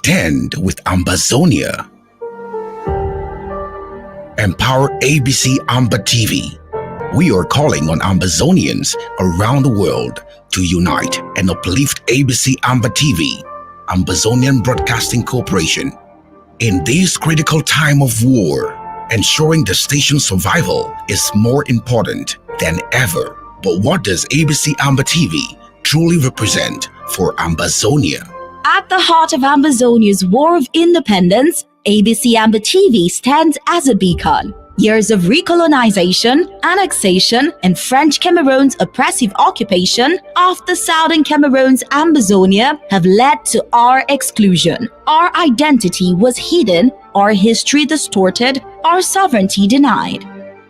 Stand with Ambazonia. Empower ABC Amba TV. We are calling on Ambazonians around the world to unite and uplift ABC Amba TV, Ambazonian Broadcasting Corporation. In this critical time of war, ensuring the station's survival is more important than ever. But what does ABC Amba TV truly represent for Ambazonia? At the heart of Ambazonia's war of independence, ABC Amba TV stands as a beacon. Years of recolonization, annexation, and French Cameroon's oppressive occupation of the southern Cameroon's Ambazonia have led to our exclusion. Our identity was hidden, our history distorted, our sovereignty denied.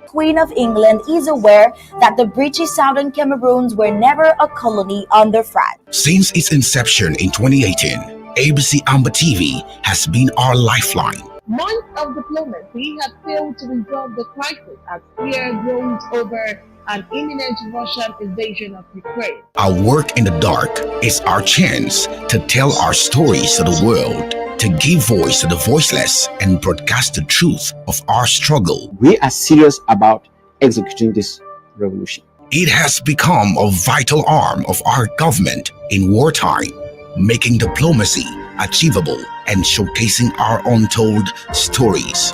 Queen of England is aware that the British Southern Cameroons were never a colony under France. Since its inception in 2018, ABC Amba TV has been our lifeline. Months of diplomacy have failed to resolve the crisis as fear grows over an imminent Russian invasion of Ukraine. Our work in the dark is our chance to tell our stories to the world, to give voice to the voiceless and broadcast the truth of our struggle. We are serious about executing this revolution. It has become a vital arm of our government in wartime, making diplomacy achievable and showcasing our untold stories.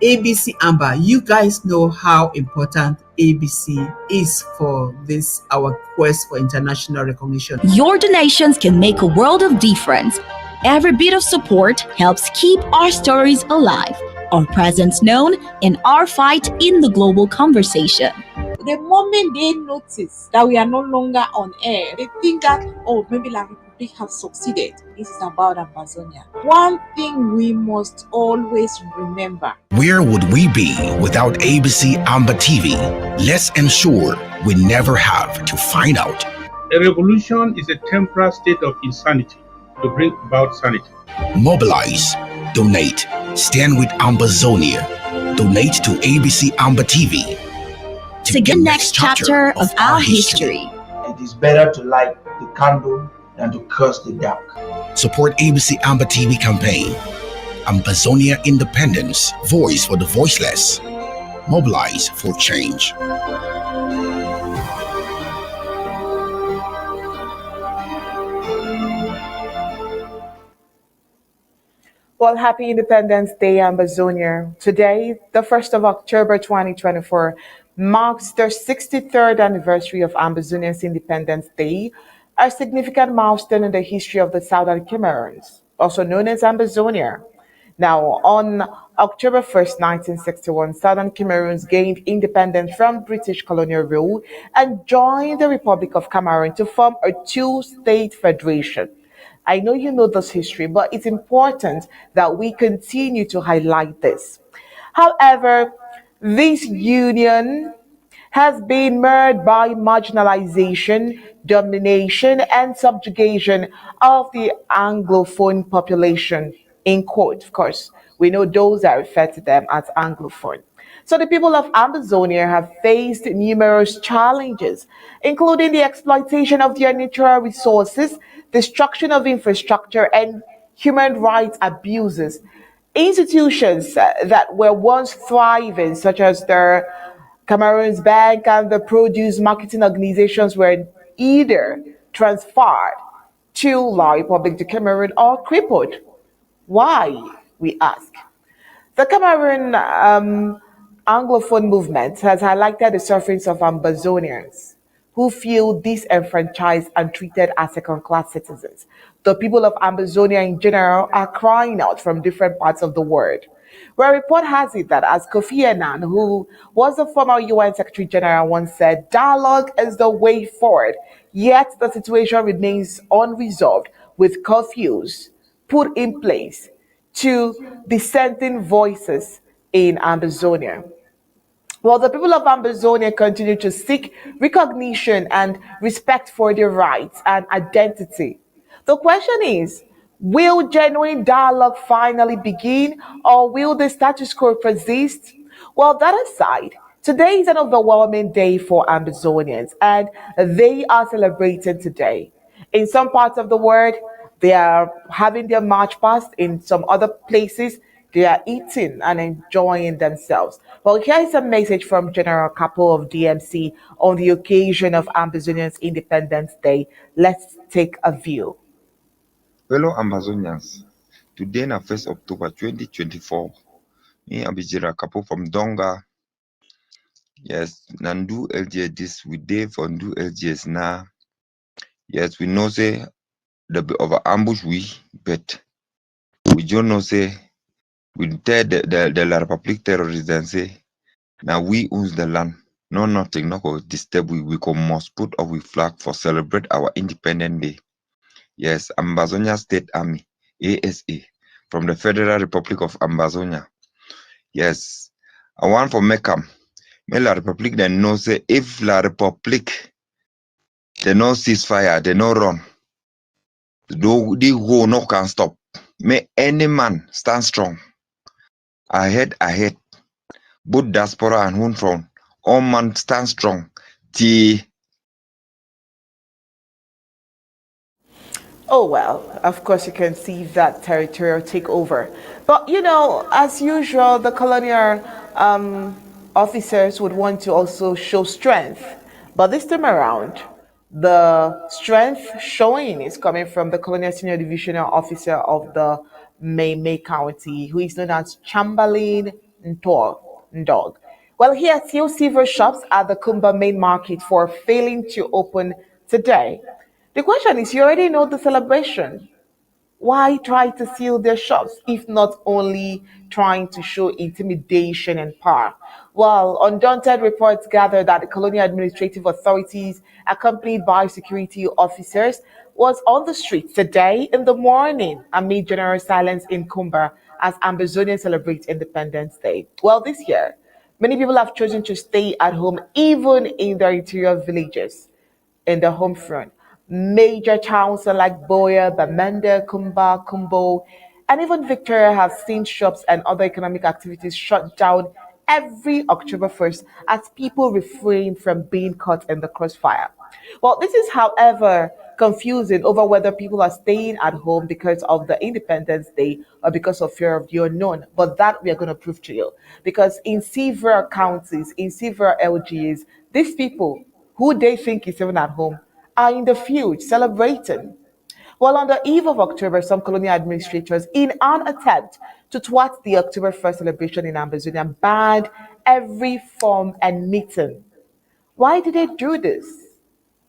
ABC Amba, you guys know how important ABC is for this, our quest for international recognition. Your donations can make a world of difference. Every bit of support helps keep our stories alive, our presence known, and our fight in the global conversation. The moment they notice that we are no longer on air, they think that, oh, maybe La Republic has succeeded. This is about Ambazonia. One thing we must always remember. Where would we be without ABC Amba TV? Let's ensure we never have to find out. A revolution is a temporary state of insanity to bring about sanity. Mobilize, donate, stand with Ambazonia, donate to ABC Amba TV. To get the next chapter of our history. It is better to light the candle than to curse the dark. Support ABC Amba TV campaign. Ambazonia Independence, voice for the voiceless. Mobilize for change. Well, happy Independence Day, Ambazonia. Today, the 1st of October 2024, marks the 63rd anniversary of Ambazonia's Independence Day, a significant milestone in the history of the Southern Cameroons, also known as Ambazonia. Now, on October 1st, 1961, Southern Cameroons gained independence from British colonial rule and joined the Republic of Cameroon to form a two-state federation. I know you know this history, but it's important that we continue to highlight this. However, this union has been marred by marginalization, domination, and subjugation of the Anglophone population. In quote, of course, we know those that refer to them as Anglophone. So the people of Ambazonia have faced numerous challenges, including the exploitation of their natural resources, destruction of infrastructure, and human rights abuses. Institutions that were once thriving, such as the Cameroon's Bank and the produce marketing organizations, were either transferred to La Republic de Cameroon or crippled. Why, we ask? The Cameroon Anglophone movement has highlighted the sufferings of Ambazonians who feel disenfranchised and treated as second-class citizens. The people of Ambazonia in general are crying out from different parts of the world. Where a report has it that, as Kofi Annan, who was the former UN Secretary General, once said, dialogue is the way forward, yet the situation remains unresolved with curfews put in place to dissenting voices in Ambazonia. Well, the people of Ambazonia continue to seek recognition and respect for their rights and identity. The question is, will genuine dialogue finally begin, or will the status quo persist? Well, that aside, today is an overwhelming day for Ambazonians, and they are celebrating today. In some parts of the world, They are having their march past. In some other places, they are eating and enjoying themselves. Well, here is a message from General Capo of DMC on the occasion of Ambazonians Independence Day. Let's take a view. Fellow Ambazonians, today na 1st October 2024. Me Abijira Capo from Donga. Yes, Nandu LGS this we day for Ndu LGS now. Yes, we know say the over ambush we bet. We don't know say we tell the La Republic terrorists say now we owns the land. No nothing, no go disturb we must put up with flag for celebrate our Independent Day. Yes, Ambazonia State Army, ASA, from the Federal Republic of Ambazonia. Yes, I want for Mekam. May La Republic then know say if La Republic they no ceasefire, they no run. The go no can stop. May any man stand strong. Ahead. Both diaspora and home front. All man stand strong. Oh, well, of course, you can see that territorial takeover. But, you know, as usual, the colonial officers would want to also show strength. But this time around, the strength showing is coming from the colonial senior divisional officer of the May County, who is known as Chamberlain Ndog. Well, he has sealed several shops at the Kumba main market for failing to open today. The question is, you already know the celebration. Why try to seal their shops if not only trying to show intimidation and power? Well, Undaunted reports gather that the colonial administrative authorities, accompanied by security officers, was on the streets today in the morning amid general silence in Kumba as Ambazonia celebrates Independence Day. Well, this year, many people have chosen to stay at home even in their interior villages in the home front. Major towns like Boya, Bamenda, Kumba, Kumbo, and even Victoria have seen shops and other economic activities shut down every October 1st as people refrain from being caught in the crossfire. Well, this is, however, confusing over whether people are staying at home because of the Independence Day or because of fear of the unknown. But that we are going to prove to you. Because in several counties, in several LGAs, these people who they think is even at home are in the field celebrating. Well, on the eve of October, some colonial administrators, in an attempt to thwart the October 1st celebration in Ambazonia, banned every form and meeting. Why did they do this?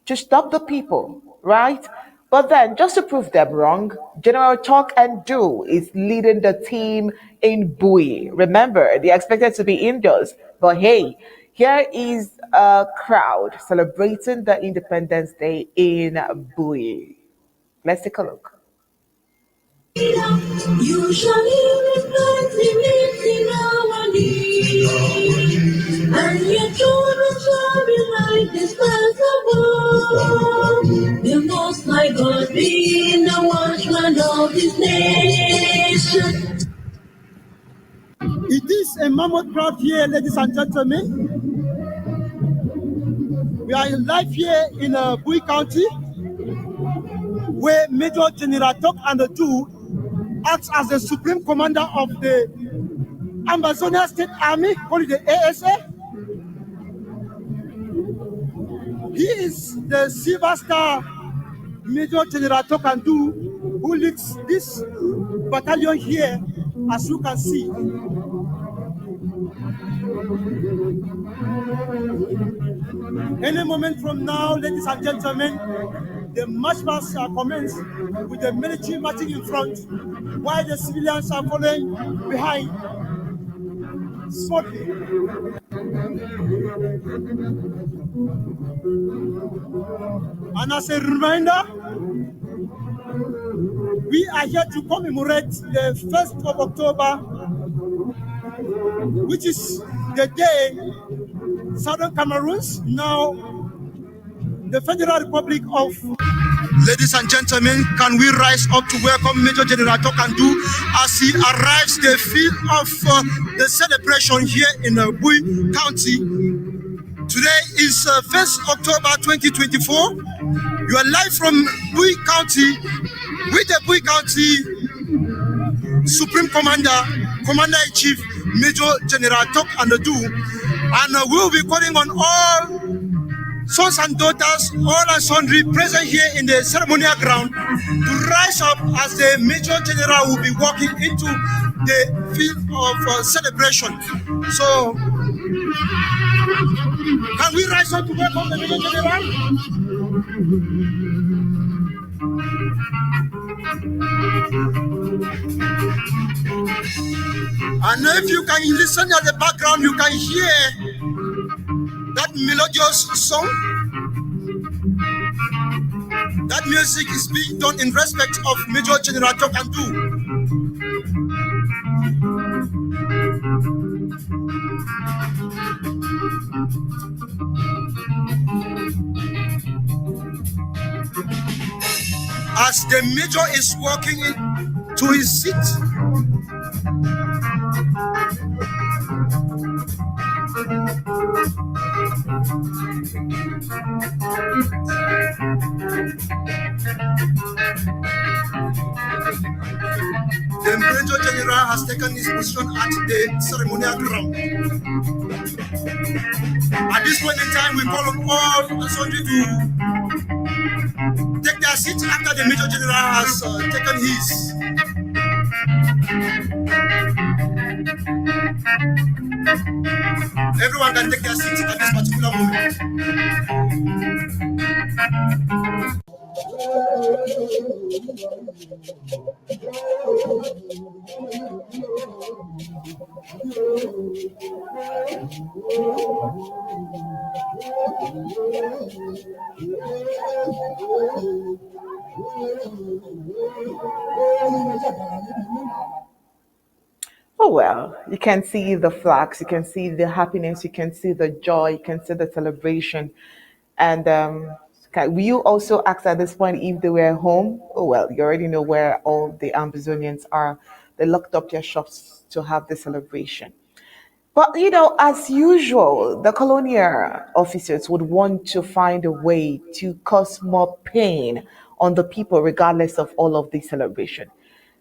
To stop the people, right? But then, just to prove them wrong, General Talk and Do is leading the team in Bui. Remember, they expected to be indoors, but hey, here is a crowd celebrating the Independence Day in Bui. Let's take a look. Usually reflects in our needs, and yet children shall be like this above. The Most High God being the watchman of His nation. It is a mammoth crowd here, ladies and gentlemen. We are live here in Bui County, where Major General Tok and the Two acts as the Supreme Commander of the Ambazonia State Army, called the ASA. He is the Silver Star Major General Tok and Do, who leads this battalion here, as you can see. Any moment from now, ladies and gentlemen, the march past commence with the military marching in front, while the civilians are following behind. Smoothly. And as a reminder, we are here to commemorate the 1st of October, which is the day Southern Cameroons, now the Federal Republic of... Ladies and gentlemen, can we rise up to welcome Major General Tokandu as he arrives the field of the celebration here in Bui County. Today is 1st October 2024. You are live from Bui County with the Bui County Supreme Commander-in-Chief, Major General Tok and Do, and we'll be calling on all sons and daughters, all and sundry present here in the ceremonial ground to rise up as the Major General will be walking into the field of celebration. So, can we rise up to welcome the Major General? And if you can listen at the background, you can hear that melodious song. That music is being done in respect of Major General Tokandu. As the Major is walking into his seat, the Major General has taken his position at the ceremonial ground. At this point in time, we call on all the sundry to take their seats after the Major General has taken his. Everyone can take their seats at this particular moment. Oh, well, you can see the flags, you can see the happiness, you can see the joy, you can see the celebration. And you also asked at this point if they were home. Oh, well, you already know where all the Ambazonians are. They locked up their shops to have the celebration. But, as usual, the colonial officers would want to find a way to cause more pain on the people, regardless of all of the celebration.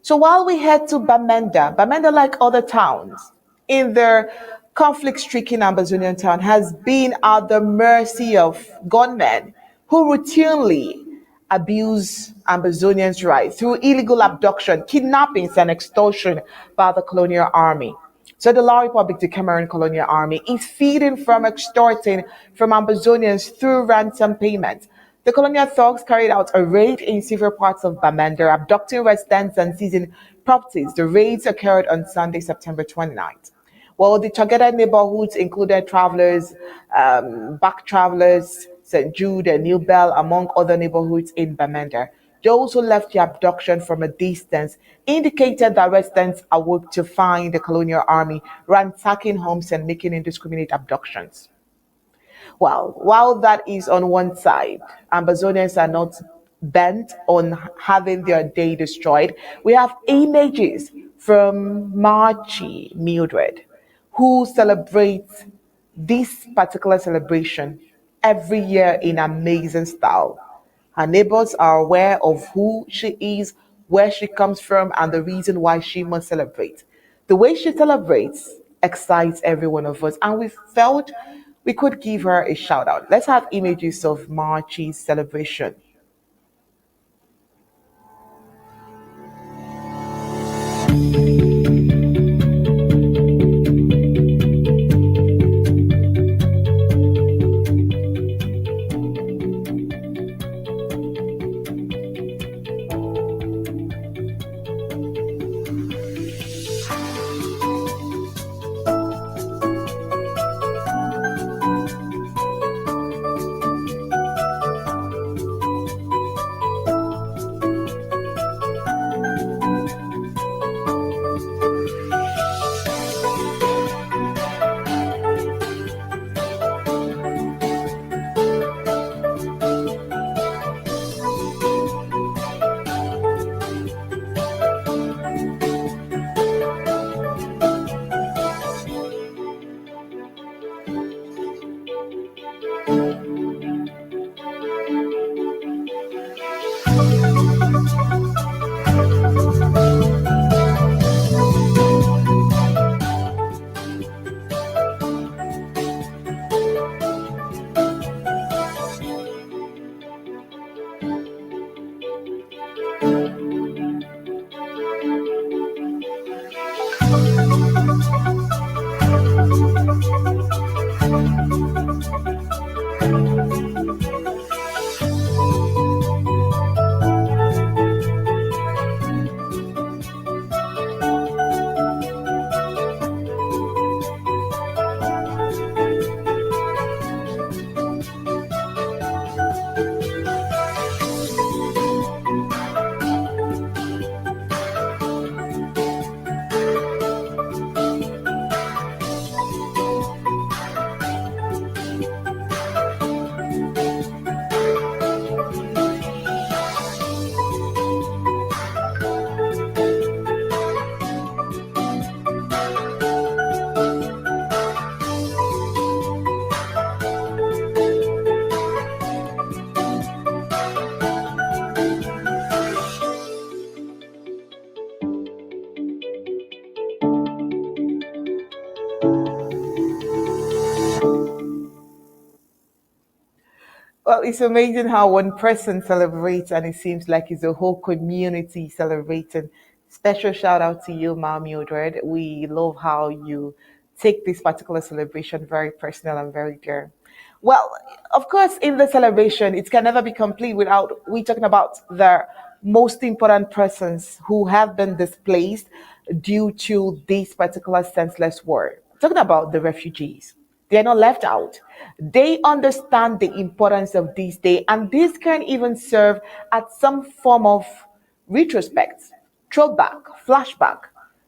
So while we head to Bamenda, like other towns in their conflict-stricken Ambazonian town, has been at the mercy of gunmen who routinely abuse Ambazonians' rights through illegal abduction, kidnappings, and extortion by the colonial army. So the Law Republic, the Cameroon Colonial Army, is feeding from extorting from Ambazonians through ransom payments. The colonial thugs carried out a raid in several parts of Bamenda, abducting residents and seizing properties. The raids occurred on Sunday, September 29th. Well, the targeted neighborhoods included Travelers, Back Travelers, St. Jude, and New Bell, among other neighborhoods in Bamenda. Those who left the abduction from a distance indicated that residents awoke to find the colonial army ransacking homes and making indiscriminate abductions. Well, while that is on one side, Ambazonians are not bent on having their day destroyed. We have images from Marchi Mildred, who celebrates this particular celebration every year in amazing style. Her neighbors are aware of who she is, where she comes from, and the reason why she must celebrate. The way she celebrates excites every one of us, and we felt we could give her a shout out. Let's have images of Marchi's celebration. Well, it's amazing how one person celebrates and it seems like it's a whole community celebrating. Special shout out to you, Ma Mildred. We love how you take this particular celebration very personal and very dear. Well, of course, in the celebration, it can never be complete without we talking about the most important persons who have been displaced due to this particular senseless war. Talking about the refugees. They are not left out. They understand the importance of this day, and this can even serve as some form of retrospect, throwback, flashback,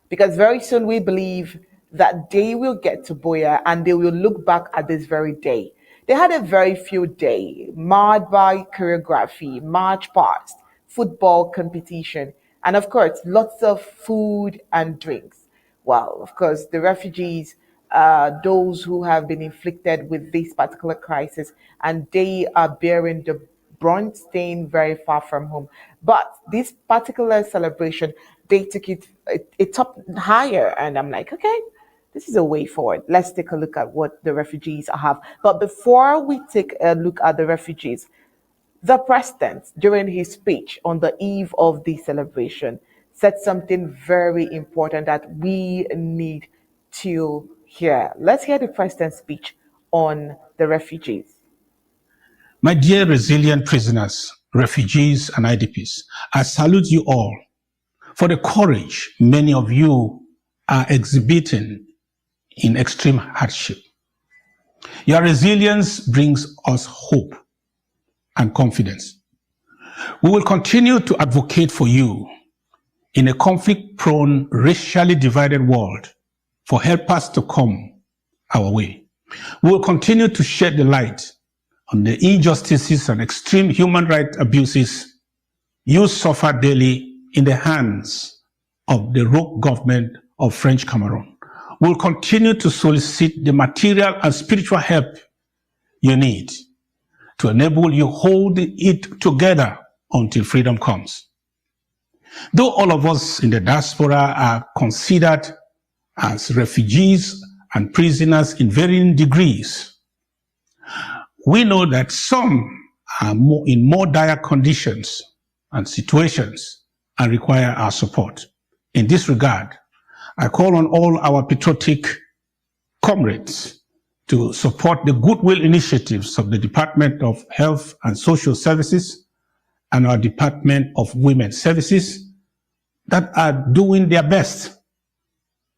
because very soon we believe that they will get to Boya and they will look back at this very day. They had a very few day marred by choreography, march past, football competition, and of course, lots of food and drinks. Well, of course, the refugees, those who have been inflicted with this particular crisis, and they are bearing the brunt, staying very far from home. But this particular celebration, they took it top higher, and I'm like, okay, this is a way forward. Let's take a look at what the refugees have. But before we take a look at the refugees, the president, during his speech on the eve of the celebration, said something very important that we need to hear. Let's hear the president's speech on the refugees. My dear resilient prisoners, refugees, and IDPs, I salute you all for the courage many of you are exhibiting in extreme hardship. Your resilience brings us hope and confidence. We will continue to advocate for you in a conflict-prone, racially divided world for helpers to come our way. We will continue to shed the light on the injustices and extreme human rights abuses you suffer daily in the hands of the rogue government of French Cameroon. We will continue to solicit the material and spiritual help you need to enable you hold it together until freedom comes. Though all of us in the diaspora are considered as refugees and prisoners in varying degrees, we know that some are in more dire conditions and situations and require our support. In this regard, I call on all our patriotic comrades to support the goodwill initiatives of the Department of Health and Social Services and our Department of Women's Services that are doing their best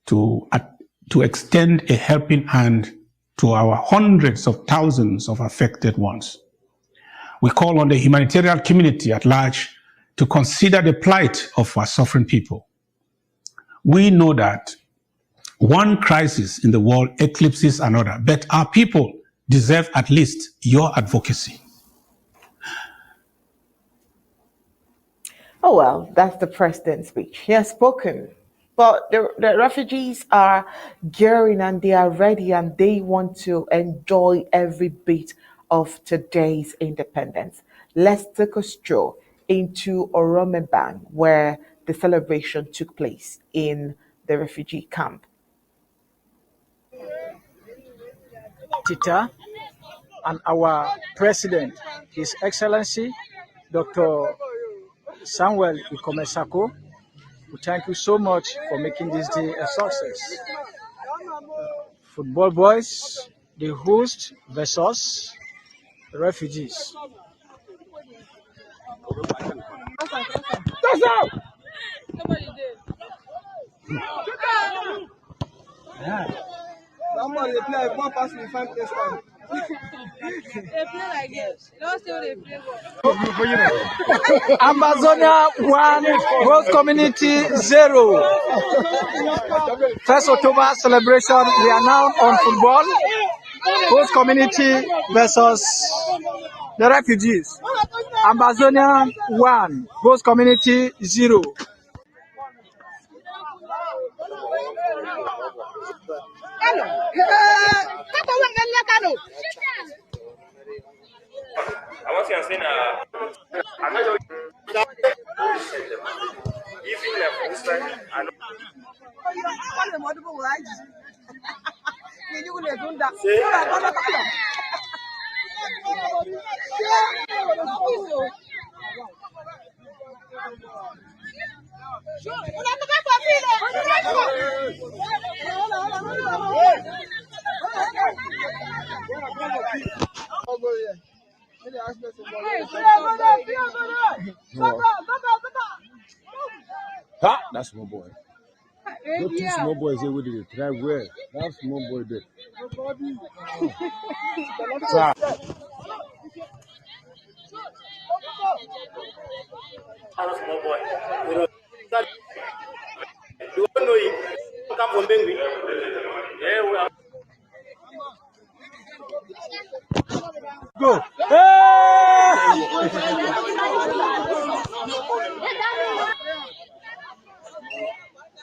to extend a helping hand to our hundreds of thousands of affected ones. We call on the humanitarian community at large to consider the plight of our suffering people. We know that one crisis in the world eclipses another, but our people deserve at least your advocacy. Oh, well, that's the president's speech. He has spoken. But the refugees are gearing and they are ready and they want to enjoy every bit of today's independence. Let's take a stroll into Oromebang, where the celebration took place in the refugee camp. Tita and our president, His Excellency Dr. Samuel Ikomesako, we thank you so much for making this day a success. Football boys, the host versus the refugees. Somebody play one pass me 5 this time. They play like this. Don't say they play Ambazonia 1, host community 0. First October celebration. We are now on football. Host community versus the refugees. Ambazonia 1, host community 0. I want to say I'm not even That's my boy. Those two small boys here with the try where that small boy there. small boy. You don't know him. Come from Bengi. Yeah, we are. Go.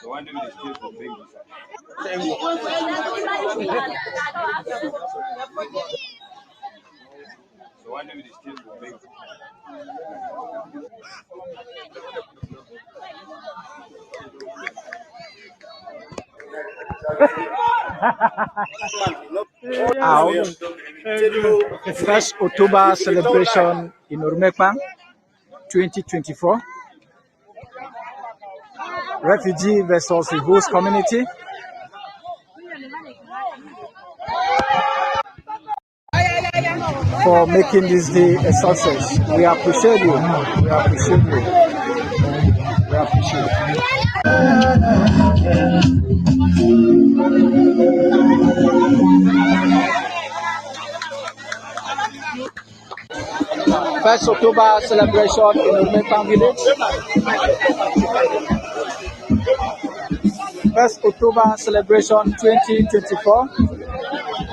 So one day we still from Bengi. So one day we still from Bengi. Out. First October celebration in Urumekpa 2024. Refugee versus the host community. For making this day a success. We appreciate you. We appreciate you. We appreciate you. First October celebration in Urumekpa village. First October celebration 2024.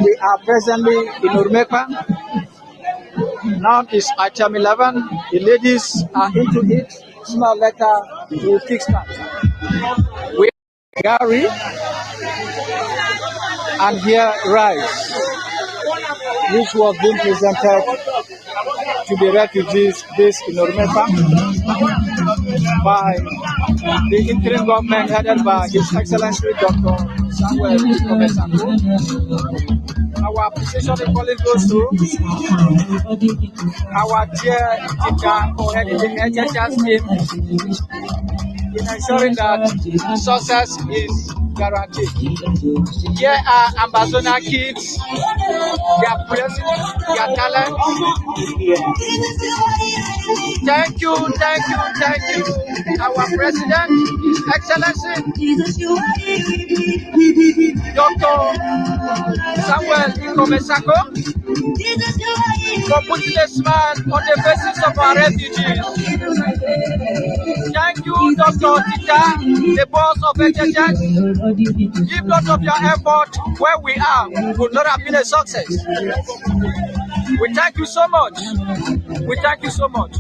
We are presently in Urumekpa. Now is item 11. The ladies are into it. Sooner or later, we will kickstart. We have Gary and here rice, which was being presented to the refugees based in Urumekpa by the interim government headed by His Excellency Dr. Samuel Mbeseha. Our appreciation equally goes to our dear teacher for heading the HHS team in ensuring that success is guaranteed. Here are Ambazonia kids, their presence, their talent. Thank you, our President, His Excellency, Dr. Samuel Mbeseha, for putting a smile on the faces of our refugees. Thank you, Dr. Tita, the boss of HHS. Give lot of your effort where we are would not have been a success. We thank you so much. We thank you so much.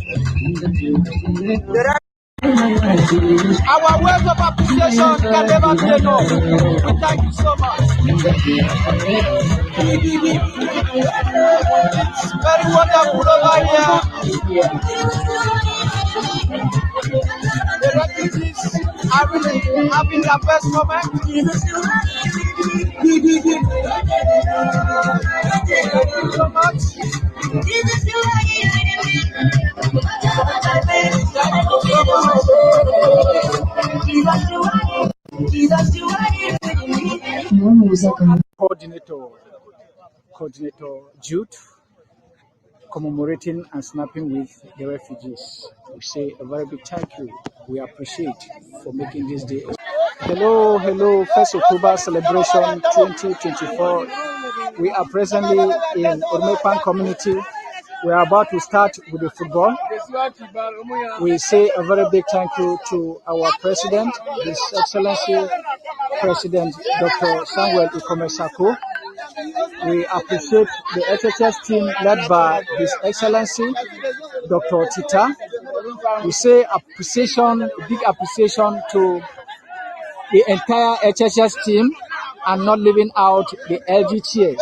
Our words of appreciation can never be enough. We thank you so much. It's very wonderful over here. The refugees are really having their best moment. Thank you so much. Coordinator Coordinator Jude, commemorating and snapping with the refugees. We say a very big thank you. We appreciate for making this day. Hello, 1st October celebration 2024. We are presently in Ormepan community. We are about to start with the football. We say a very big thank you to our President, His Excellency President Dr. Samuel Ikomesako. We appreciate the HHS team led by His Excellency Dr. Tita. We say appreciation, big appreciation to the entire HHS team and not leaving out the LGTS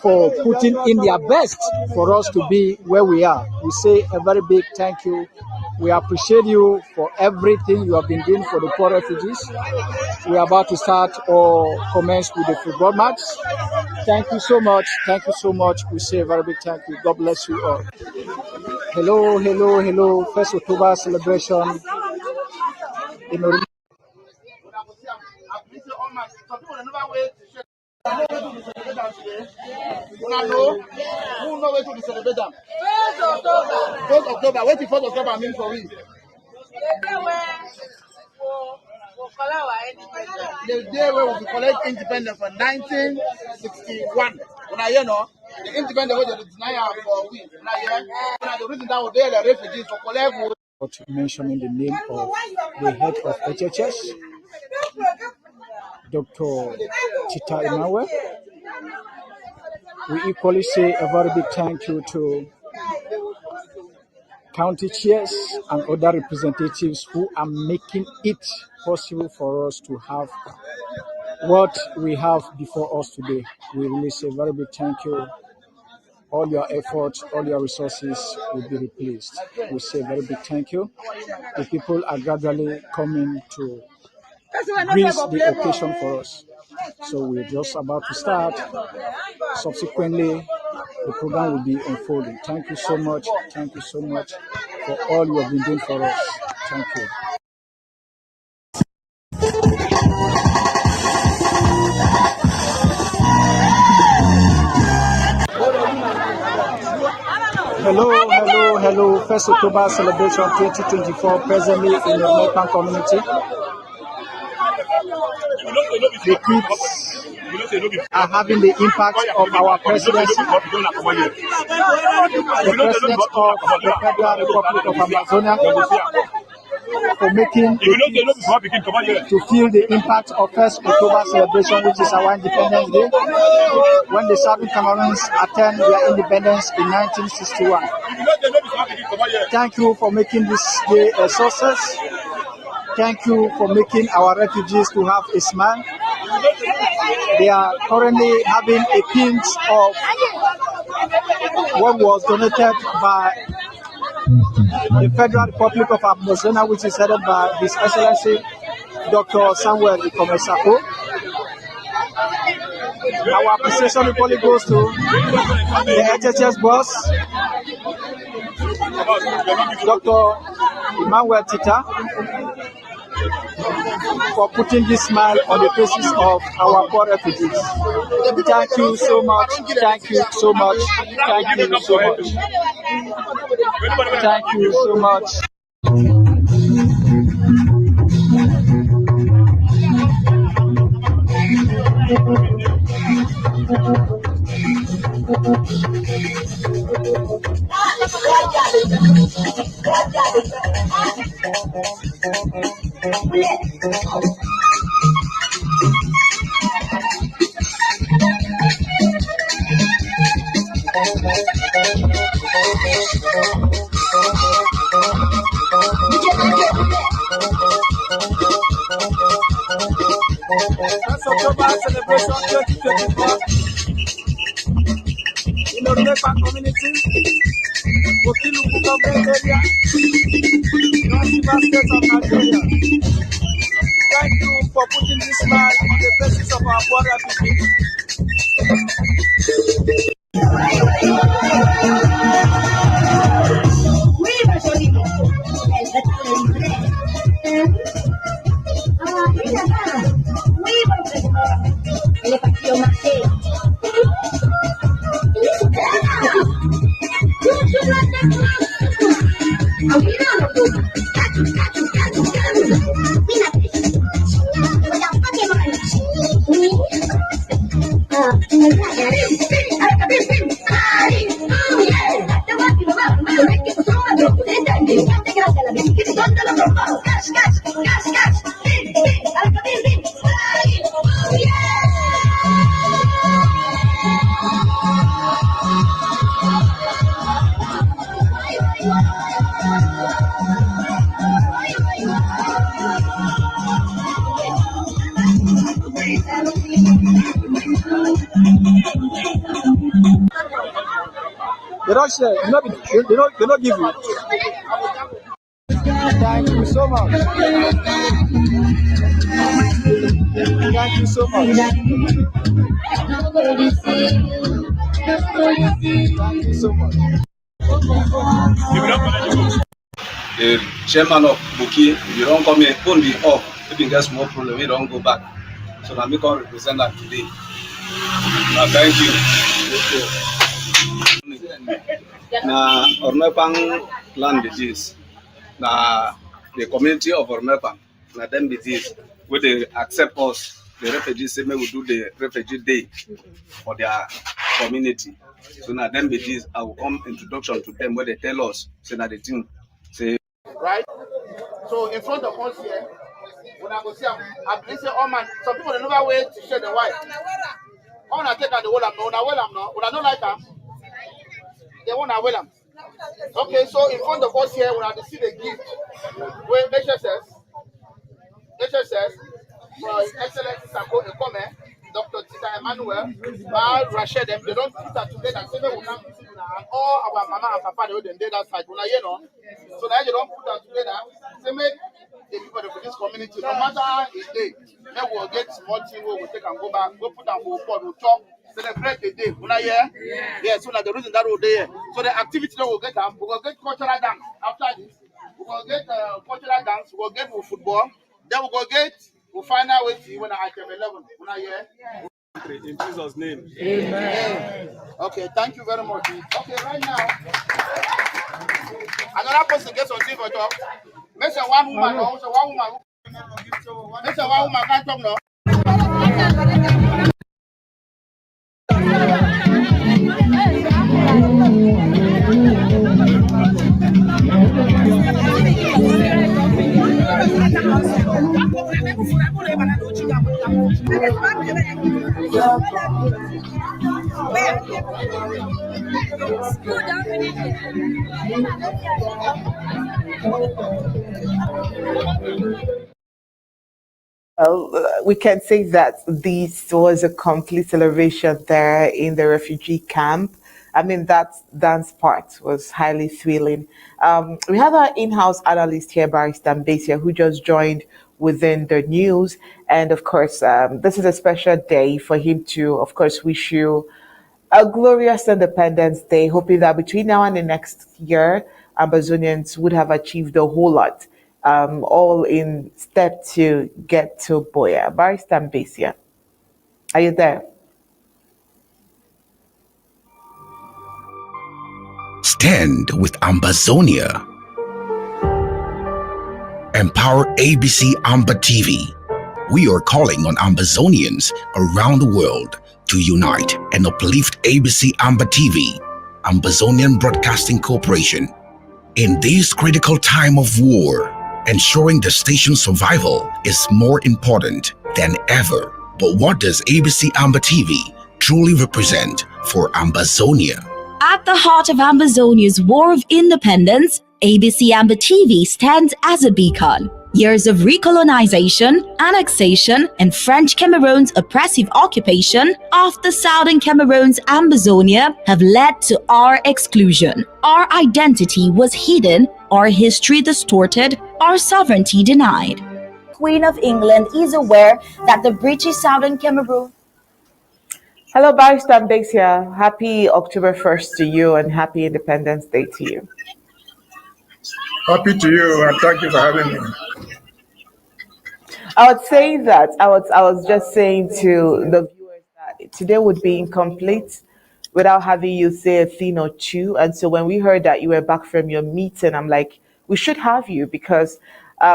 for putting in their best for us to be where we are. We say a very big thank you. We appreciate you for everything you have been doing for the poor refugees. We are about to start or commence with the football match. Thank you so much. Thank you so much. We say a very big thank you. God bless you all. Hello, 1st October celebration in Orumba. Who know where to celebrate them? 1st October. What is 1st October mean for we? The day where we collect independence for 1961. When I hear no, the independence was the denial for we. When I hear, the reason that we there the refugees for collect. Mentioning the name of the head of HHS, Dr. Chita Imawe. We equally say a very big thank you to county chairs and other representatives who are making it possible for us to have what we have before us today. We really say a very big thank you. All your efforts, all your resources will be replaced. We say a very big thank you. The people are gradually coming to grace the occasion for us. So we're just about to start. Subsequently, the program will be unfolding. Thank you so much. Thank you so much for all you have been doing for us. Thank you. Hello. 1st October celebration 2024 presently in the American community. The kids are having the impact of our presidency. The president of the Federal Republic of Ambazonia for making to feel the impact of 1st October celebration, which is our Independence Day, when the Southern Cameroons attained their independence in 1961. Thank you for making this day a success. Thank you for making our refugees to have a smile. They are currently having a pinch of what was donated by the Federal Republic of Ambazonia, which is headed by His Excellency Dr. Samuel Ikomesako. Our appreciation equally goes to the HHS boss, Dr. Emmanuel Tita, for putting this smile on the faces of our poor refugees. Thank you so much. Thank you so much. Thank you so much. Thank you so much. October celebration 2024 in the Ormepan community, Okiluku government area, North State of Nigeria. Thank you for putting this smile on the faces of our poor refugees. They don't share. They don't give you. Thank you so much. Thank you so much. Thank you so much. The chairman of Buki, you don't come here, phone be off. If you get small problem, we don't go back. So now we can represent that today. Now, thank you. Now, Ormepang land it is. Now, the community of Ormepang, now them it is. Where they accept us, the refugees say, we will do the refugee day for their community. So now them it is, I will come introduction to them where they tell us, say that the thing, say, right? So in front of us here, when I go see, I believe say, oh man, some people they never wait to share the white. I want to take out the whole, when I don't like them, they want to wear them. Okay, so in front of us here, when I see the gift, where HSS, for Excellency Sako Ekome, Dr. Tita Emmanuel, Rashid, them, they don't put that together, so they will come and all our mama and papa, they will do that side. So now you don't put that together, they make the people of this community, no matter the day, they will get small thing, we will take and go back, go put down, we'll talk, celebrate the day. Yeah, so like the reason that we're there. So the activity that we'll get, we will get cultural dance after this. We will get cultural dance, we will get football, then we will get, we'll find out with you when I item 11. in Jesus' name. Amen. Okay, thank you very much. Okay, right now, another person gets on TV talk. Make sure one woman, make sure one woman can't talk now. We can say that this was a complete celebration there in the refugee camp. I mean, that dance part was highly thrilling. We have our in-house analyst here, Barrister Mbeseha, who just joined within the news. And of course, this is a special day for him to, of course, wish you a glorious Independence Day, hoping that between now and the next year, Ambazonians would have achieved a whole lot, all in step to get to Boya. Barrister Mbeseha, are you there? Stand with Ambazonia. Empower ABC Amba TV. We are calling on Ambazonians around the world to unite and uplift ABC Amba TV, Ambazonian Broadcasting Corporation. In this critical time of war, ensuring the station's survival is more important than ever. But what does ABC Amba TV truly represent for Ambazonia? At the heart of Ambazonia's war of independence, ABC Amba TV stands as a beacon. Years of recolonization, annexation, and French Cameroon's oppressive occupation of the southern Cameroon's Ambazonia have led to our exclusion. Our identity was hidden, our history distorted, our sovereignty denied. Queen of England is aware that the British Southern Cameroon. Hello, Barrister Mbeseha. Happy October 1st to you and happy Independence Day to you. Happy to you and thank you for having me. I would say that I was just saying to the viewers that today would be incomplete without having you say a thing or two. And so when we heard that you were back from your meeting, I'm like, we should have you because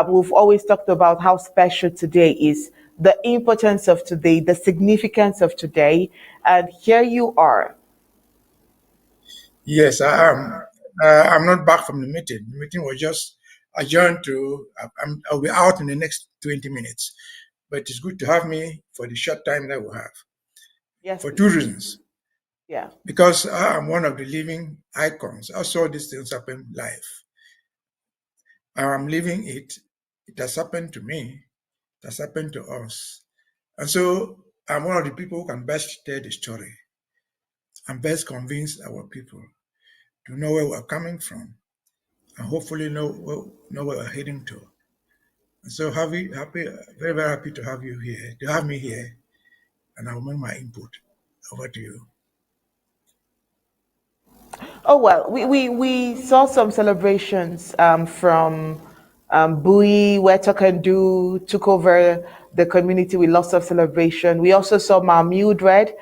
we've always talked about how special today is, the importance of today, the significance of today. And here you are. Yes, I am. I'm not back from the meeting. The meeting was just adjourned to, I'll be out in the next 20 minutes. But it's good to have me for the short time that we have. Yes. For two reasons. Yeah. Because I am one of the living icons. I saw these things happen live. I'm living it. It has happened to me. It has happened to us. And so I'm one of the people who can best tell the story and best convince our people. to know where we're coming from, and hopefully know where we're heading to. And so very, very happy to have you here, to have me here, and I'll make my input. Over to you. Oh, well, we saw some celebrations from Bui, where Tokandu took over the community with lots of celebration. We also saw Mildred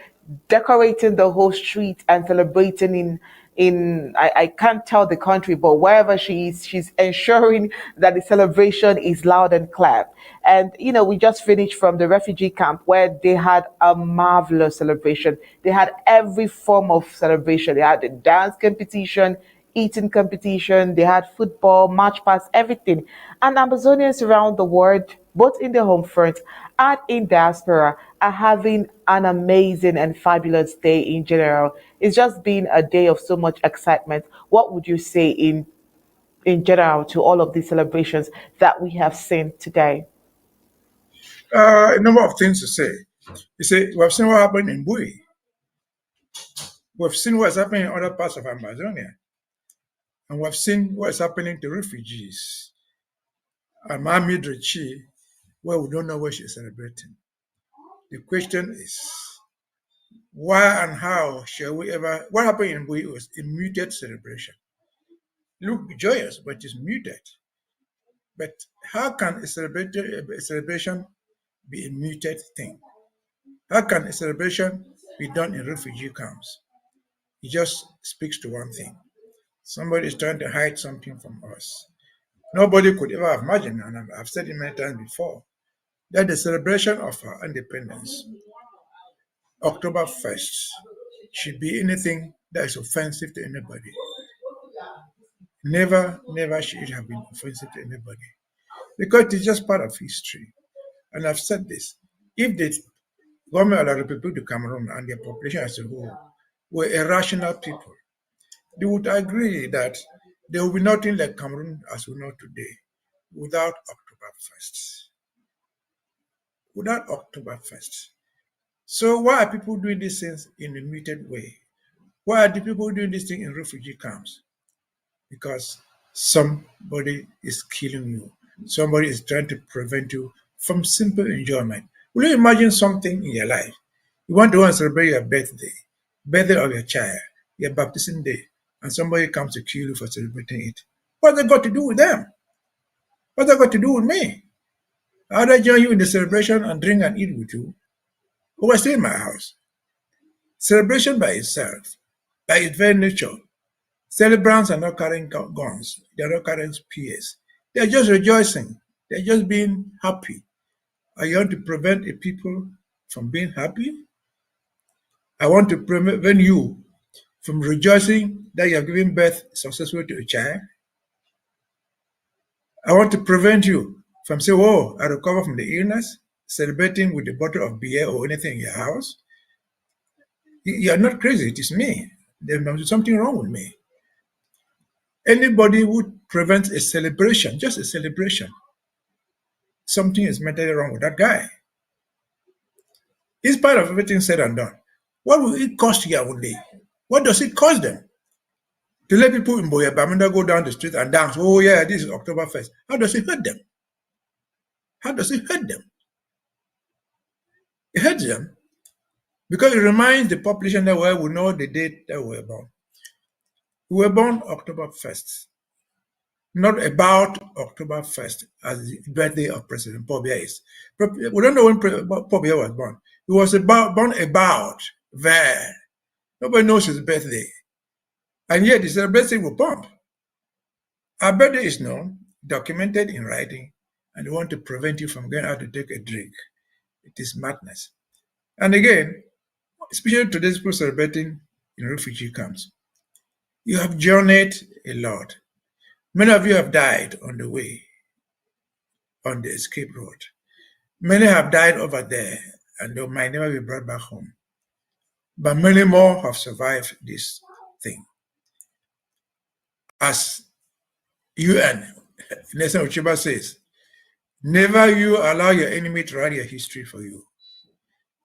decorating the whole street and celebrating in I can't tell the country, but wherever she is, she's ensuring that the celebration is loud and clear. And we just finished from the refugee camp where they had a marvelous celebration. They had every form of celebration. They had the dance competition, eating competition, they had football, match pass, everything. And Ambazonians around the world, both in the home front and in diaspora, are having an amazing and fabulous day in general. It's just been a day of so much excitement. What would you say in general to all of these celebrations that we have seen today? A number of things to say. You see, we have seen what happened in Bui. We've seen what's happening in other parts of Ambazonia. And we've seen what's happening to refugees. And Mami Drechi, where we don't know where she's celebrating. The question is, why and how shall we ever... What happened in Bui was a muted celebration. Look joyous, but it's muted. But how can a celebration be a muted thing? How can a celebration be done in refugee camps? It just speaks to one thing. Somebody is trying to hide something from us. Nobody could ever have imagined, and I've said it many times before, that the celebration of our independence, October 1st, should be anything that is offensive to anybody. Never should it have been offensive to anybody. Because it's just part of history. And I've said this. If the government of the Republic of Cameroon and their population as a whole were irrational people, they would agree that there will be nothing like Cameroon as we know today without October 1st. Without October 1st. So why are people doing these things in a muted way? Why are the people doing this thing in refugee camps? Because somebody is killing you. Somebody is trying to prevent you from simple enjoyment. Will you imagine something in your life? You want to celebrate your birthday of your child, your baptism day, and somebody comes to kill you for celebrating it. What's that got to do with them? What's that got to do with me? How do I join you in the celebration and drink and eat with you? Who are still in my house? Celebration by itself, by its very nature. Celebrants are not carrying guns. They are not carrying spears. They are just rejoicing. They are just being happy. Are you want to prevent a people from being happy? I want to prevent you from rejoicing that you have given birth successfully to a child. I want to prevent you from saying, oh, I recovered from the illness, celebrating with a bottle of beer or anything in your house. You are not crazy. It is me. There must be something wrong with me. Anybody who prevents a celebration, just a celebration, something is mentally wrong with that guy. In spite of everything said and done, what will it cost Yaoundé? What does it cost them? To let people in Bamenda go down the street and dance, oh yeah, this is October 1st. How does it hurt them? How does it hurt them? It hurts them because it reminds the population that we know the date that we were born. We were born October 1st. Not about October 1st as the birthday of President Paul Biya is. We don't know when Paul Biya was born. He was born about there. Nobody knows his birthday. And yet the celebration will pump. Our birthday is known, documented in writing, and they want to prevent you from going out to take a drink. It is madness. And again, especially today's people celebrating in refugee camps, you have journeyed a lot. Many of you have died on the way, on the escape road. Many have died over there, and they might never be brought back home. But many more have survived this thing. As UN, Nelson Ochiba says, never you allow your enemy to write your history for you.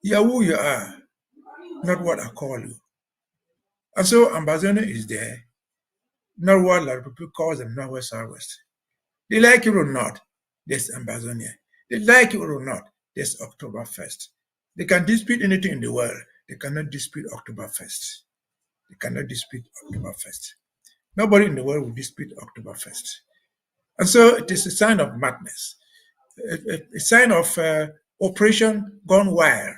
You are who you are, not what I call you. And so Ambazonia is there, Northward, like people call them Northwest, Southwest. They like it or not, there's Ambazonia. They like it or not, there's October 1st. They can dispute anything in the world. They cannot dispute October 1st. They cannot dispute October 1st. Nobody in the world will dispute October 1st. And so it is a sign of madness, a sign of operation gone wild,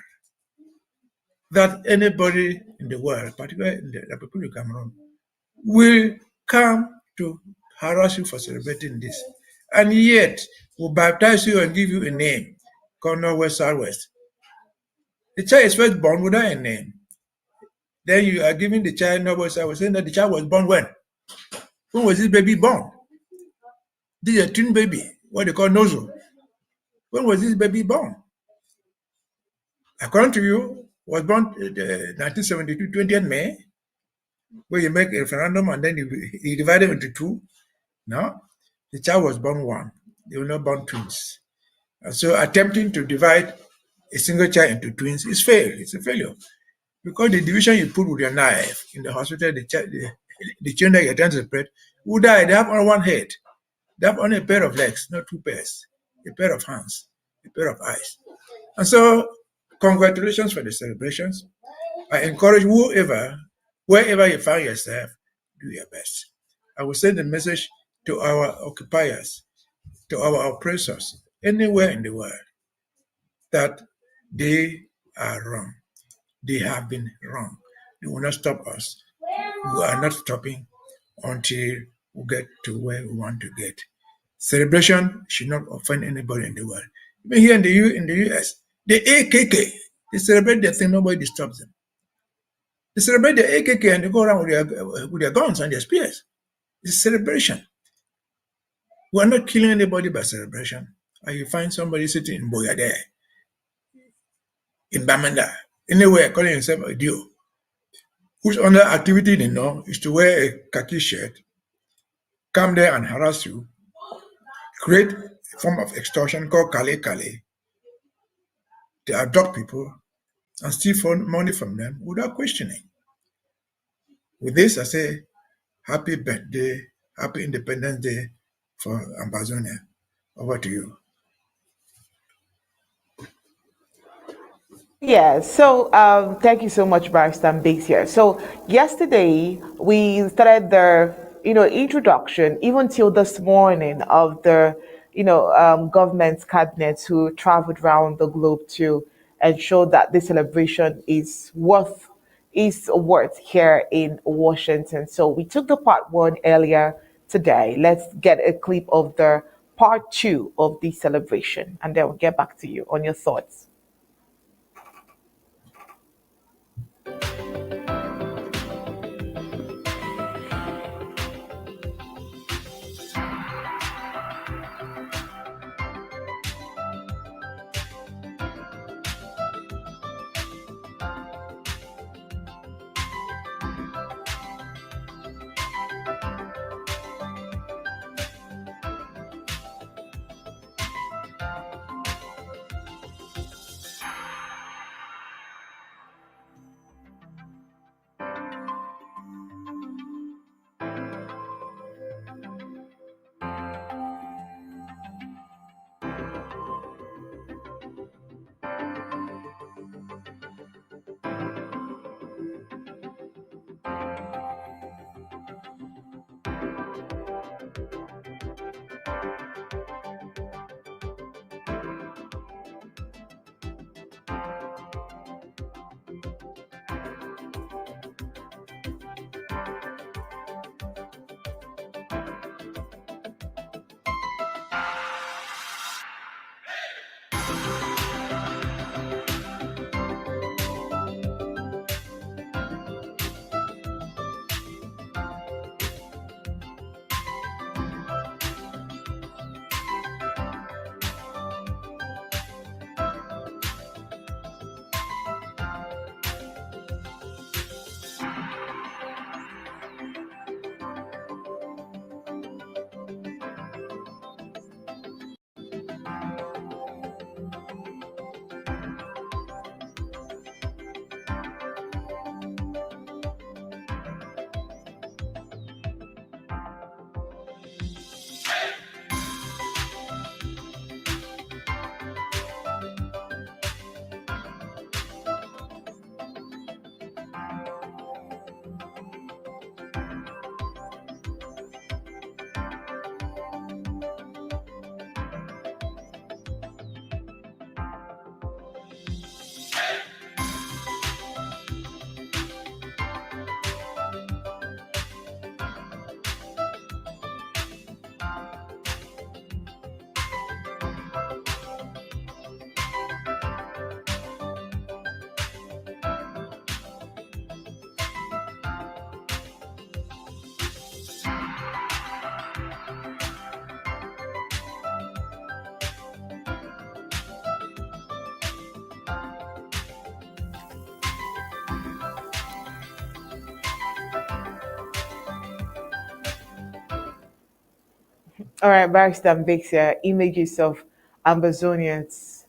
that anybody in the world, particularly in the Republic of Cameroon, will come to harass you for celebrating this. And yet, will baptize you and give you a name called Northwest Southwest. The child is first born without a name. Then you are giving the child Northwest Southwest, saying that the child was born when? When was this baby born? This is a twin baby, what they call nozo. When was this baby born? According to you, was born 1972, 20th May, where you make a referendum and then you divide them into two. No, the child was born one. They were not born twins. And so attempting to divide a single child into twins is failed. It's a failure. Because the division you put with your knife in the hospital, the children you're trying to spread will die. They have only one head. They have only a pair of legs, not two pairs. A pair of hands, a pair of eyes. And so, congratulations for the celebrations. I encourage whoever, wherever you find yourself, do your best. I will send a message to our occupiers, to our oppressors, anywhere in the world, that they are wrong. They have been wrong. They will not stop us. We are not stopping until we get to where we want to get. Celebration should not offend anybody in the world. Even here in the US, the AKK, they celebrate their thing, nobody disturbs them. They celebrate the AKK and they go around with their guns and their spears. It's a celebration. We are not killing anybody by celebration. And you find somebody sitting in Boyade, in Bamenda, anywhere calling himself a Dio, whose only activity they know is to wear a khaki shirt, come there and harass you, create a form of extortion called Kale Kale, to abduct people and steal money from them without questioning. With this, I say, happy birthday, happy Independence Day for Ambazonia. Over to you. Yeah, so thank you so much, Barrister Mbeseha. So yesterday we started the introduction, even till this morning, of the government cabinets who traveled around the globe to ensure that this celebration is worth here in Washington. So we took the part one earlier today. Let's get a clip of the part two of the celebration, and then we'll get back to you on your thoughts. All right, Barrister Mbeseha, images of Ambazonians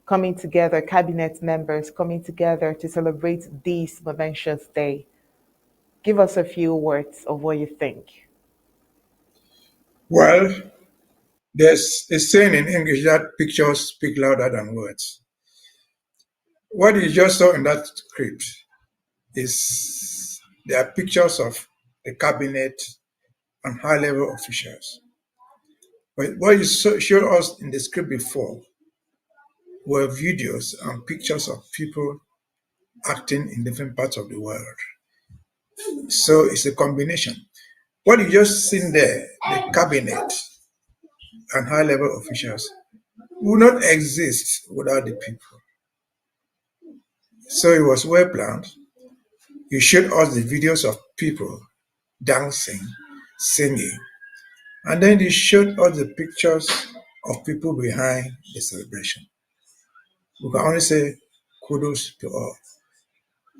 coming together, cabinet members coming together to celebrate this momentous day. Give us a few words of what you think. Well, there's a saying in English that pictures speak louder than words. What you just saw in that script is there are pictures of the cabinet and high-level officials. But what you showed us in the script before were videos and pictures of people acting in different parts of the world. So it's a combination. What you just seen there, the cabinet and high-level officials, would not exist without the people. So it was well planned. You showed us the videos of people dancing, singing, and then you showed us the pictures of people behind the celebration. We can only say kudos to all.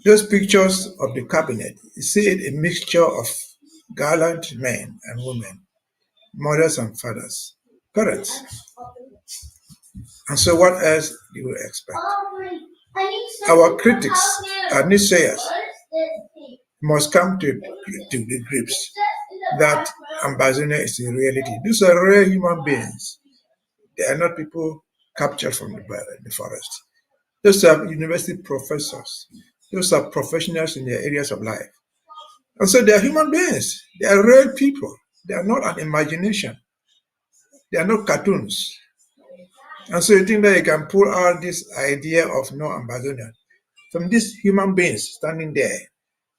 Those pictures of the cabinet, you see it a mixture of gallant men and women, mothers and fathers, parents. And so what else do you expect? Our critics and naysayers must come to the grips that Ambazonia is a reality. These are real human beings. They are not people captured from the forest. Those are university professors. Those are professionals in their areas of life. And so they are human beings. They are real people. They are not an imagination. They are not cartoons. And so you think that you can pull out this idea of no Ambazonia from these human beings standing there,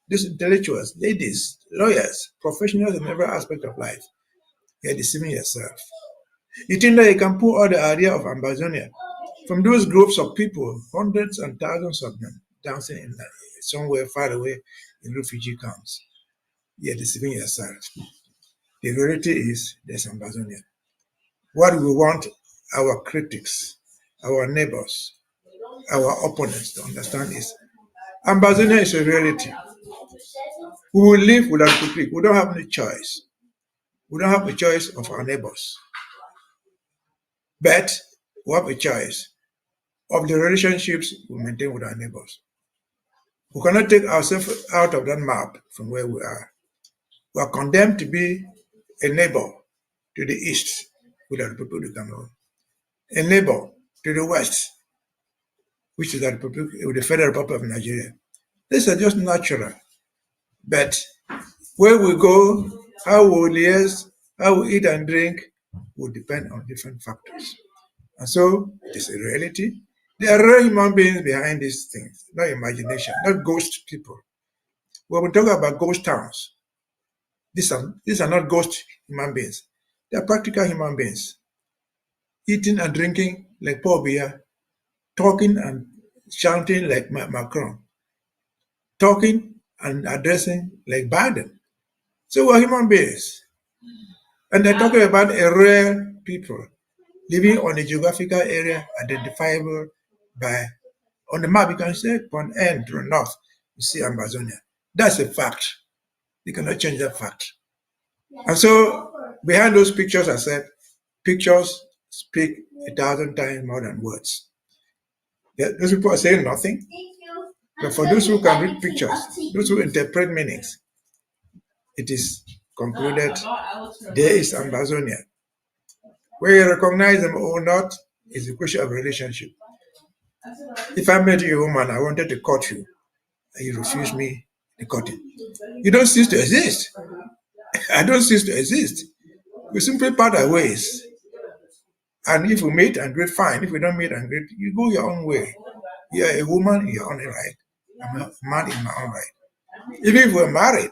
these intellectuals, ladies, lawyers, professionals in every aspect of life. You're deceiving yourself. You think that you can pull out the idea of Ambazonia from those groups of people, hundreds and thousands of them, dancing in somewhere far away in refugee camps. You're deceiving yourself. The reality is there's Ambazonia. What we want our critics, our neighbors, our opponents to understand is Ambazonia is a reality. We will live without republic. We don't have any choice. We don't have a choice of our neighbors. But we have a choice of the relationships we maintain with our neighbors. We cannot take ourselves out of that map from where we are. We are condemned to be a neighbor to the east with the Republic of Cameroon, a neighbor to the west, which is with the Federal Republic of Nigeria. These are just natural. But where we go, how we liaise, how we eat and drink will depend on different factors. And so it's a reality. There are real human beings behind these things, not imagination, not ghost people. When we talk about ghost towns, these are not ghost human beings. They are practical human beings, eating and drinking like Paul Biya, talking and shouting like Macron, talking and addressing like Biden. So we're human beings. And they're talking about a rare people living on a geographical area identifiable by, on the map, you can say from end to north, you see Ambazonia. That's a fact. You cannot change that fact. And so behind those pictures, I said, pictures speak 1,000 times more than words. Those people are saying nothing. But for those who can read pictures, those who interpret meanings, it is concluded there is Ambazonia. Whether you recognize them or not is a question of relationship. If I met you a woman, I wanted to court you, and you refuse me the courting, you don't cease to exist. I don't cease to exist. We simply part our ways. And if we meet and greet, fine. If we don't meet and greet, you go your own way. You're a woman in your own right. I'm a man in my own right. Even if we're married,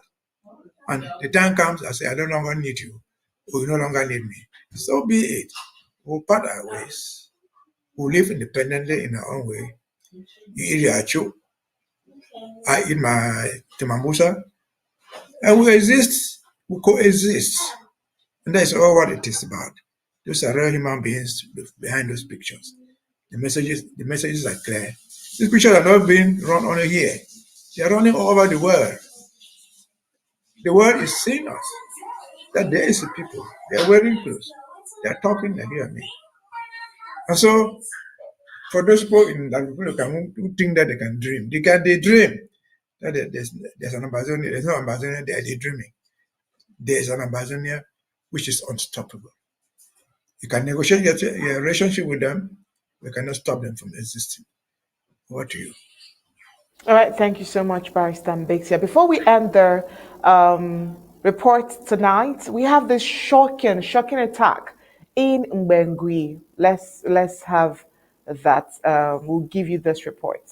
and the time comes, I say, I no longer need you, or you no longer need me. So be it. We'll part our ways. We'll live independently in our own way. You eat your achu, I eat my timambusa, and we exist, we coexist. And that's all what it is about. Those are real human beings behind those pictures. The messages are clear. These pictures are not being run only here. They are running all over the world. The world is seeing us. that there is people, they are wearing clothes, they are talking like you and me. And so, for those people in that who think that they can dream, they dream that there's an Ambazonia, there's no Ambazonia, they are daydreaming. There's an Ambazonia which is unstoppable. You can negotiate your relationship with them, we cannot stop them from existing. Over to you. All right, thank you so much, Barrister Mbeseha. Before we end the report tonight, we have this shocking attack in Mbengui. Let's have that. We'll give you this report.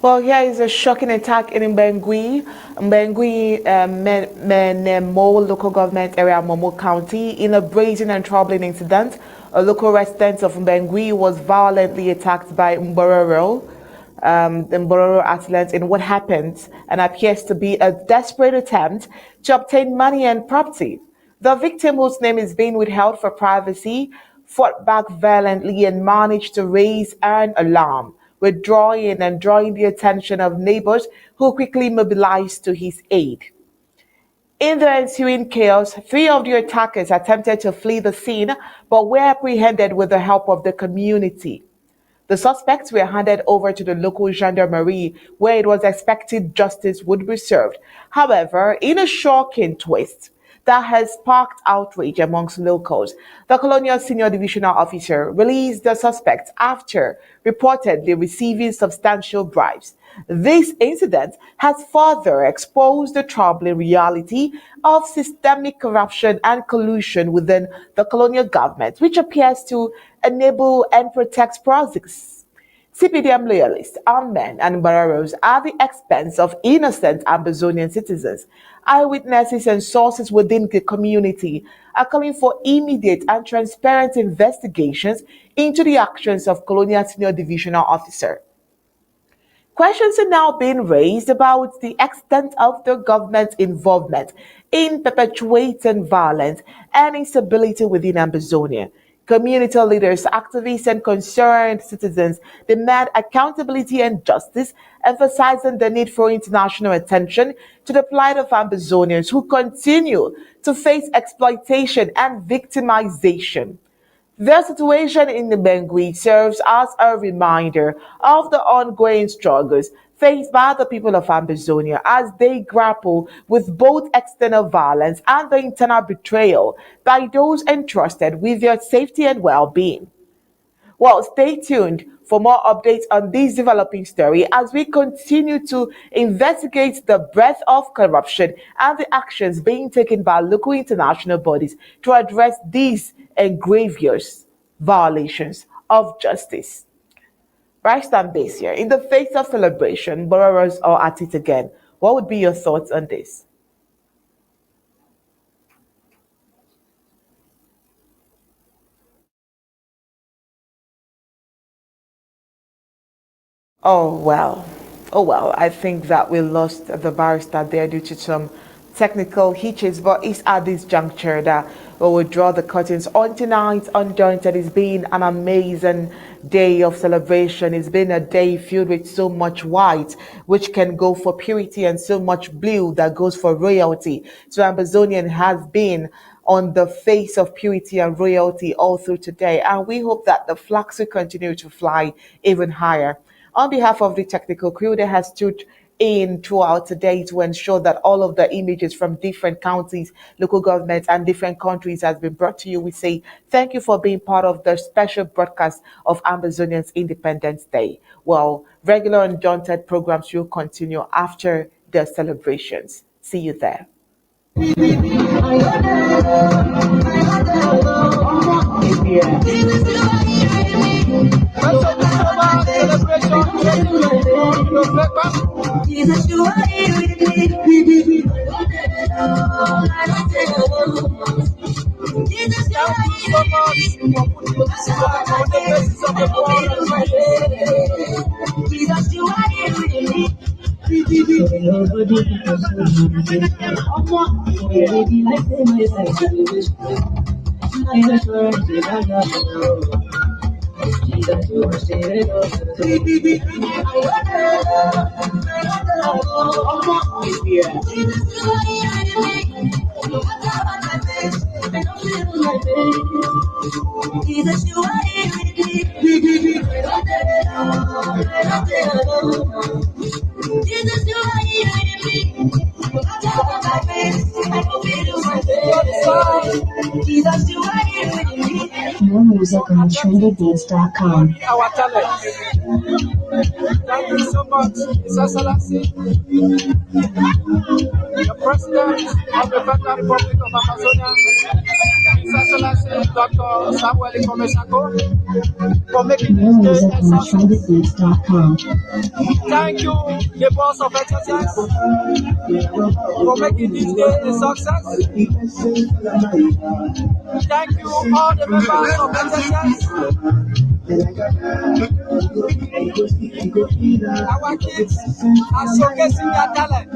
Well, here is a shocking attack in Mbengui, Menemo local government area, Momo County. In a brazen and troubling incident, a local resident of Mbengui was violently attacked by Mbororo, the Mbororo assailants, in what happened and appears to be a desperate attempt to obtain money and property. The victim, whose name is being withheld for privacy, fought back violently and managed to raise an alarm, withdrawing and drawing the attention of neighbors who quickly mobilized to his aid. In the ensuing chaos, 3 of the attackers attempted to flee the scene but were apprehended with the help of the community. The suspects were handed over to the local gendarmerie, where it was expected justice would be served. However, in a shocking twist that has sparked outrage amongst locals, the Colonial Senior Divisional Officer released the suspects after reportedly receiving substantial bribes. This incident has further exposed the troubling reality of systemic corruption and collusion within the colonial government, which appears to enable and protect projects. CPDM loyalists, armed men, and Bararos at the expense of innocent Ambazonian citizens. Eyewitnesses and sources within the community are calling for immediate and transparent investigations into the actions of Colonial Senior Divisional Officer. Questions are now being raised about the extent of the government's involvement in perpetuating violence and instability within Ambazonia. Community leaders, activists, and concerned citizens demand accountability and justice, emphasizing the need for international attention to the plight of Ambazonians who continue to face exploitation and victimization. The situation in the Mbengui serves as a reminder of the ongoing struggles faced by the people of Ambazonia as they grapple with both external violence and the internal betrayal by those entrusted with their safety and well-being. Well, stay tuned for more updates on this developing story as we continue to investigate the breadth of corruption and the actions being taken by local international bodies to address these and grievous violations of justice. Barrister Mbeseha, in the face of celebration, borrowers are at it again. What would be your thoughts on this? Oh well, I think that we lost the barrister there due to some technical hitches, but it's at this juncture that we will draw the curtains on tonight's Undaunted. It's been an amazing day of celebration. It's been a day filled with so much white, which can go for purity, and so much blue that goes for royalty. So Ambazonian has been on the face of purity and royalty all through today, and we hope that the flags will continue to fly even higher. On behalf of the technical crew that has stood in throughout today to ensure that all of the images from different counties, local governments, and different countries has been brought to you, we say thank you for being part of the special broadcast of Ambazonians Independence Day. Well, regular Undaunted programs will continue after the celebrations. See you there. Jesus, you are here with me. so much for putting this on the basis of the world. Jesus, you are here with me. Jesus, you are here with me. Jesus, you are here with me. Jesus, you are here with me. More music on trendybeats.com. Our talent. Thank you so much, His Excellency, the President of the Federal Republic of Ambazonia, His Excellency Dr. Samuel Komesako, for making More this music day a on success. trendybeats.com. Thank you, the boss of HSS, for making this day a success. Thank you, all the members of HSS. Our kids are showcasing their talent.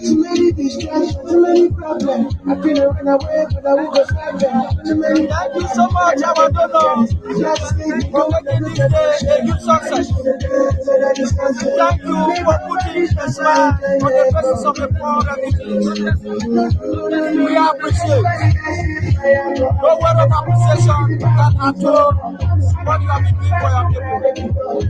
Too many distractions, too many problems. I feel I run away, but I will go slide them. Too many. Thank you so much, our donors, for making this day a huge success. Thank you for putting a smile on the faces of the poor refugees. We appreciate. No word of appreciation can atone what you have been doing for your people.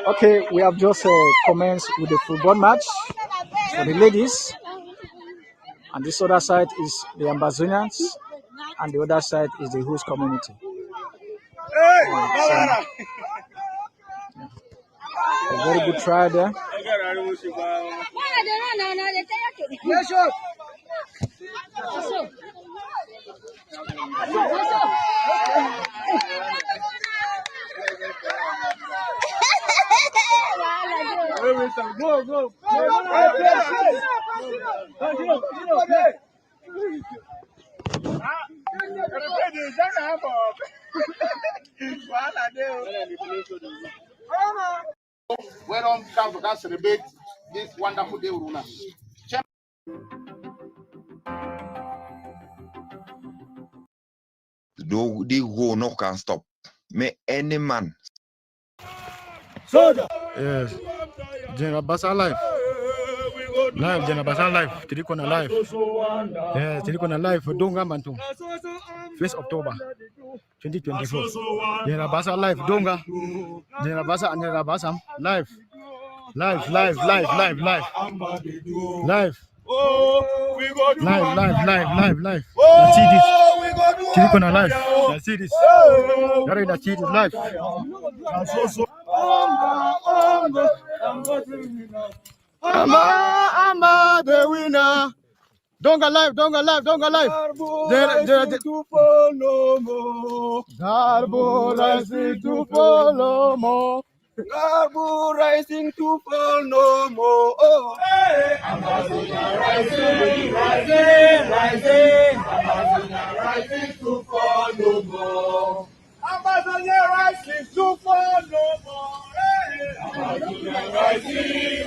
Okay, we have just commenced with the football match for the ladies, and this other side is the Ambazonians, and the other side is the host community. A very good try there. Go, go. We don't come to celebrate this wonderful day, Uruna. No, the war no can stop. May any man. Soldier. Yes. General Basa live. Live, General Basa live. Tirikona live. Yes, Tirikona live for Donga Bantu. 1st October 2024. General Basa live. Donga. General Basa and General Basa live. Live. Live. Let's see this. Tirikona live. Let's see this. Let's see this live. Amba the winner. Donga live. Garbo rising to follow more. Garbo rising to follow more. Oh, hey. Ambazonia rising. Ambazonia rising to follow more. Ambazonia rising to follow more. Hey. Ambazonia rising.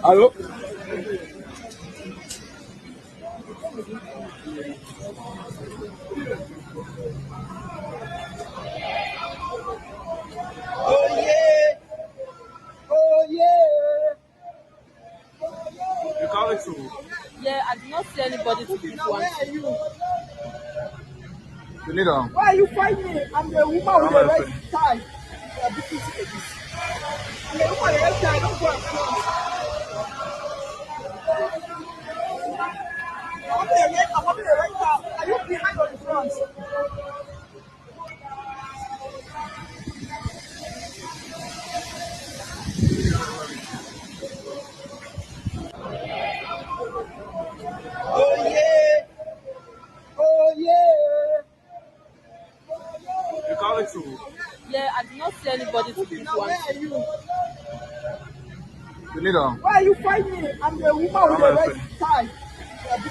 Hello? Oh yeah! Oh yeah! You coming to? Yeah, I did not see anybody to give one. Where are you? You need on. Why are you fighting me? I'm the woman with the red tie. I'm the woman with the red tie. Don't go and front. I'm the red tie. Are you behind or in front? Oh yeah! Oh yeah! You coming to? Yeah, I did not see anybody to give one. Where are you? You need on. Why are you fighting me? I'm the woman with the red tie. I'm the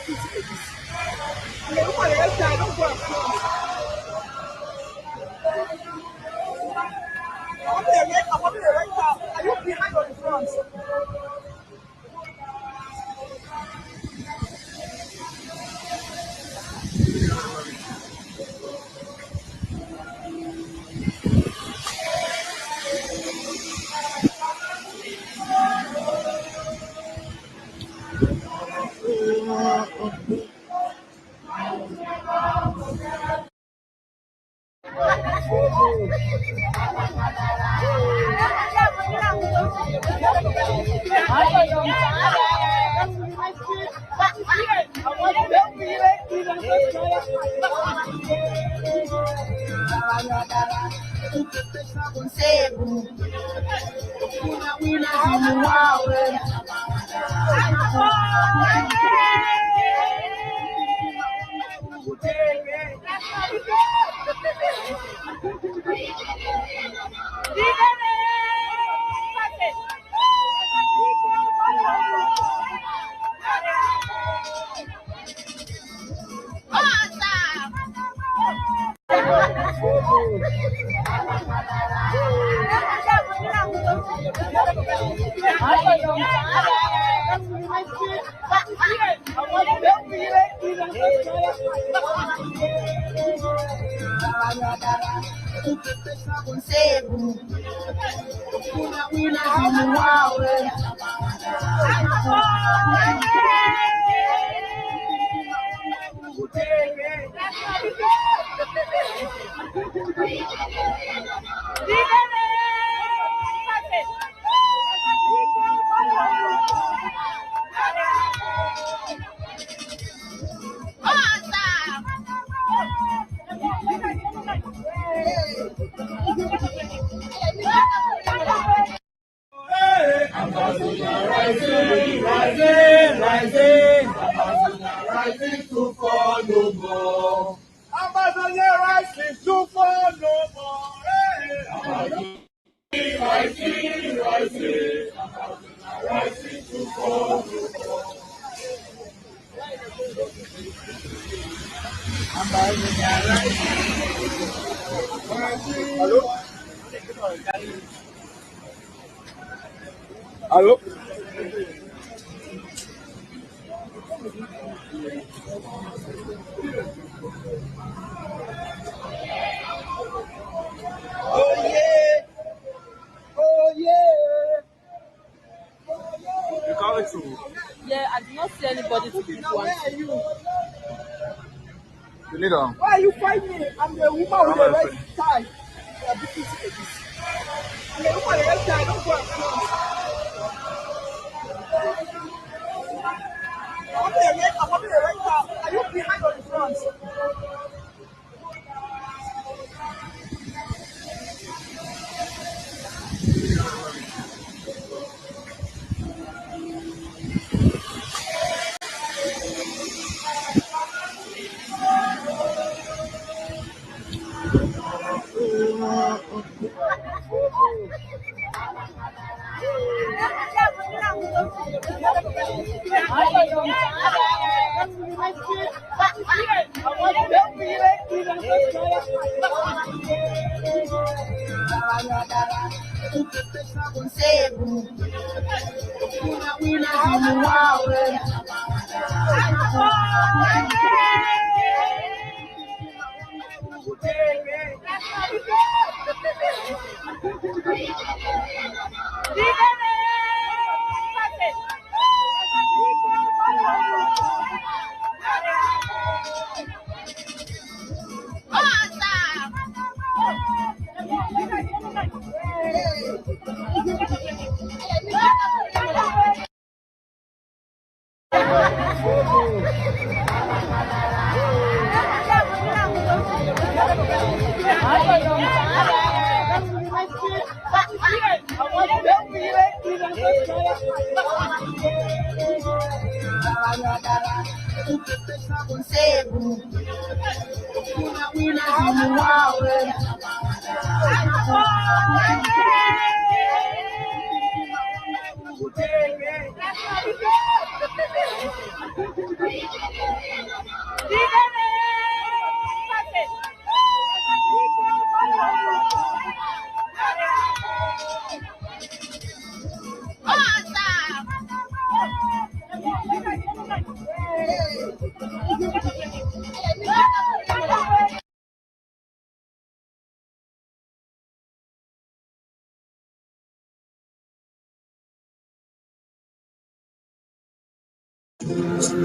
woman with the red tie. Don't go and front. I'm the red tie. Are you behind or in front? Rising to fall no more. Ambazonia rising to fall no more. Rising, rising, rising to fall no more. Ambazonia rising. Hello? Hello? Oh yeah! Oh yeah! You coming to? Yeah, I did not see anybody to give one. Where are you? You need on. Why are you fighting me? I'm the woman with the red tie. I'm the woman with the red tie. Don't go and front. I'm the red tie. Are you behind or in front?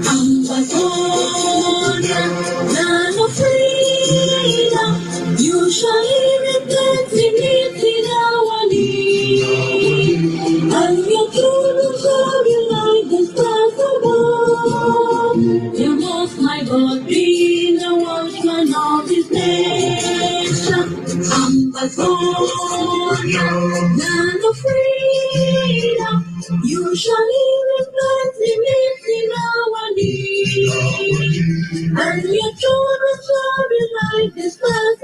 Ambazonia, land of freedom, usually represented our need. And your children shall unite the stars above. You must, my God, be the watchman of this nation. Ambazonia, land of freedom, usually represented our need. And your children shall be like the stars